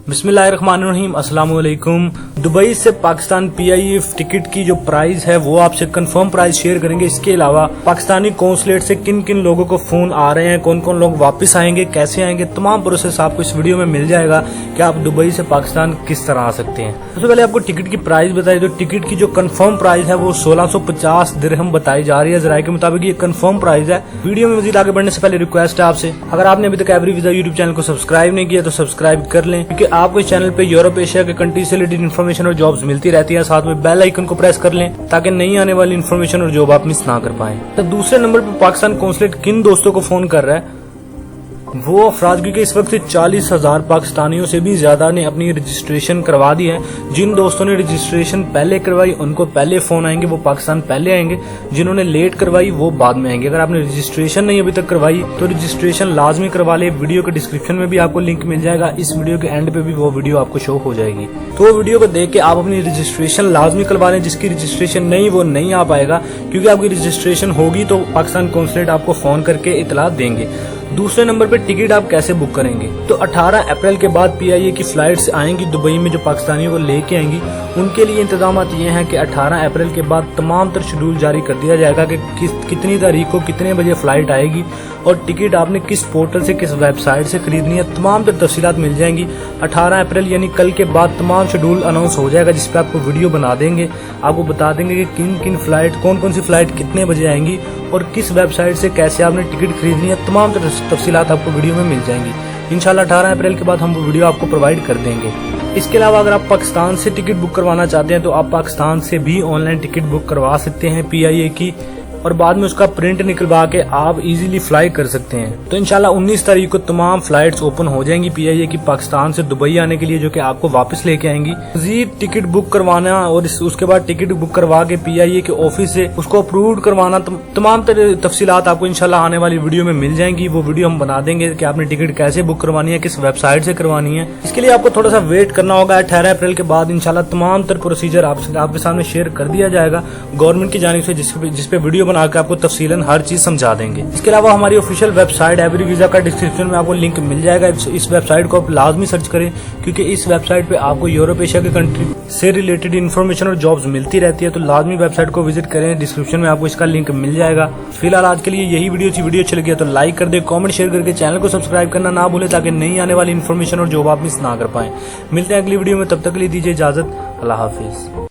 बिस्मिल्लाहिर्रहमानिर्रहीम, अस्सलाम वालेकुम। दुबई से पाकिस्तान PIE टिकट की जो प्राइस है वो आपसे कंफर्म प्राइस शेयर करेंगे। इसके अलावा पाकिस्तानी कॉन्सुलेट से किन किन लोगों को फोन आ रहे हैं, कौन कौन लोग वापस आएंगे, कैसे आएंगे, तमाम प्रोसेस आपको इस वीडियो में मिल जाएगा कि आप दुबई से पाकिस्तान किस तरह आ सकते हैं। सबसे पहले आपको टिकट की प्राइस बताई, तो टिकट की जो कंफर्म प्राइस है वो 1650 दिरहम बताई जा रही है। जराये के मुताबिक ये कंफर्म प्राइस है। वीडियो में मजीद आगे बढ़ने से पहले रिक्वेस्ट है आपसे, अगर आपने अभी तक एवरी वीजा यूट्यूब चैनल को सब्सक्राइब नहीं किया तो सब्सक्राइब कर लें, क्योंकि आपको इस चैनल पे यूरोप एशिया के कंट्री से रिलेटेड इन्फॉर्मेशन और जॉब्स मिलती रहती है। साथ में बेल आइकन को प्रेस कर लें ताकि नई आने वाली इन्फॉर्मेशन और जॉब आप मिस ना कर पाएं। तो दूसरे नंबर पर पाकिस्तान कॉन्सुलेट किन दोस्तों को फोन कर रहा है, वो अफराद, क्योंकि इस वक्त 40,000 पाकिस्तानियों से भी ज्यादा ने अपनी रजिस्ट्रेशन करवा दी है। जिन दोस्तों ने रजिस्ट्रेशन पहले करवाई उनको पहले फोन आएंगे, वो पाकिस्तान पहले आएंगे। जिन्होंने लेट करवाई वो बाद में आएंगे। अगर आपने रजिस्ट्रेशन नहीं अभी तक करवाई तो रजिस्ट्रेशन लाजमी करवा ले। वीडियो के डिस्क्रिप्शन में भी आपको लिंक मिल जाएगा, इस वीडियो के एंड पे भी वो वीडियो आपको शो हो जाएगी। तो वीडियो को देख के आप अपनी रजिस्ट्रेशन लाजमी करवा लें। जिसकी रजिस्ट्रेशन नहीं वो नहीं आ पाएगा, क्योंकि आपकी रजिस्ट्रेशन होगी तो पाकिस्तान कॉन्सुलेट आपको फोन करके इतला देंगे। दूसरे नंबर पे टिकट आप कैसे बुक करेंगे, तो 18 अप्रैल के बाद PIE की फ्लाइट्स आएंगी दुबई में जो पाकिस्तानियों को लेके आएंगी। उनके लिए इंतजाम ये हैं कि 18 अप्रैल के बाद तमाम तर शेड्यूल जारी कर दिया जाएगा कि कितनी तारीख को कितने बजे फ्लाइट आएगी और टिकट आपने किस पोर्टल से, किस वेबसाइट से खरीदनी है, तमाम तर तफसीलात मिल जाएंगी। 18 अप्रैल यानी कल के बाद तमाम शेड्यूल अनाउंस हो जाएगा, जिसपे आपको वीडियो बना देंगे। आपको बता देंगे कि किन किन फ्लाइट, कौन कौन सी फ्लाइट कितने बजे आएंगी और किस वेबसाइट से कैसे आपने टिकट खरीदनी है। तमाम तफसीलात आपको वीडियो में मिल जाएंगी। इंशाल्लाह 18 अप्रैल के बाद हम वो वीडियो आपको प्रोवाइड कर देंगे। इसके अलावा अगर आप पाकिस्तान से टिकट बुक करवाना चाहते हैं तो आप पाकिस्तान से भी ऑनलाइन टिकट बुक करवा सकते हैं PIE की, और बाद में उसका प्रिंट निकलवा के आप इजीली फ्लाई कर सकते हैं। तो इंशाल्लाह 19 तारीख को तमाम फ्लाइट्स ओपन हो जाएंगी PIE की पाकिस्तान से दुबई आने के लिए, जो कि आपको वापस लेके आएंगी। मजीद टिकट बुक करवाना और उसके बाद टिकट बुक करवा के PIE के ऑफिस से उसको अप्रूव करवाना, तमाम तफसीलात आपको इंशाल्लाह आने वाली वीडियो में मिल जाएंगी। वो वीडियो हम बना देंगे कि आपने टिकट कैसे बुक करवानी है, किस वेबसाइट से करवानी है। इसके लिए आपको थोड़ा सा वेट करना होगा। 18 अप्रैल के बाद इंशाल्लाह तमाम तर प्रोसीजर आपके सामने शेयर कर दिया जाएगा गवर्नमेंट की जानिब से, जिसपे वीडियो बना के आपको तफसीलन हर चीज समझा देंगे। इसके अलावा हमारी ऑफिशियल वेबसाइट एवरी वीजा का डिस्क्रिप्शन में आपको लिंक मिल जाएगा। इस वेबसाइट को आप लाजमी सर्च करें, क्योंकि इस वेबसाइट पे आपको यूरोप एशिया के कंट्री से रिलेटेड इन्फॉर्मेशन और जॉब्स मिलती रहती है। तो लाजमी वेबसाइट को विजिट करें, डिस्क्रिप्शन में आपको इसका लिंक मिल जाएगा। फिलहाल आज के लिए यही वीडियो थी। वीडियो अच्छी लगी तो लाइक कर दे, कमेंट शेयर करके चैनल को सब्सक्राइब करना ना भूले, ताकि नई आने वाली इन्फॉर्मेशन और जॉब आप मिस ना कर पाए। मिलते हैं अगली वीडियो में, तब तक के लिए दीजिए इजाजत। अल्लाह हाफिज।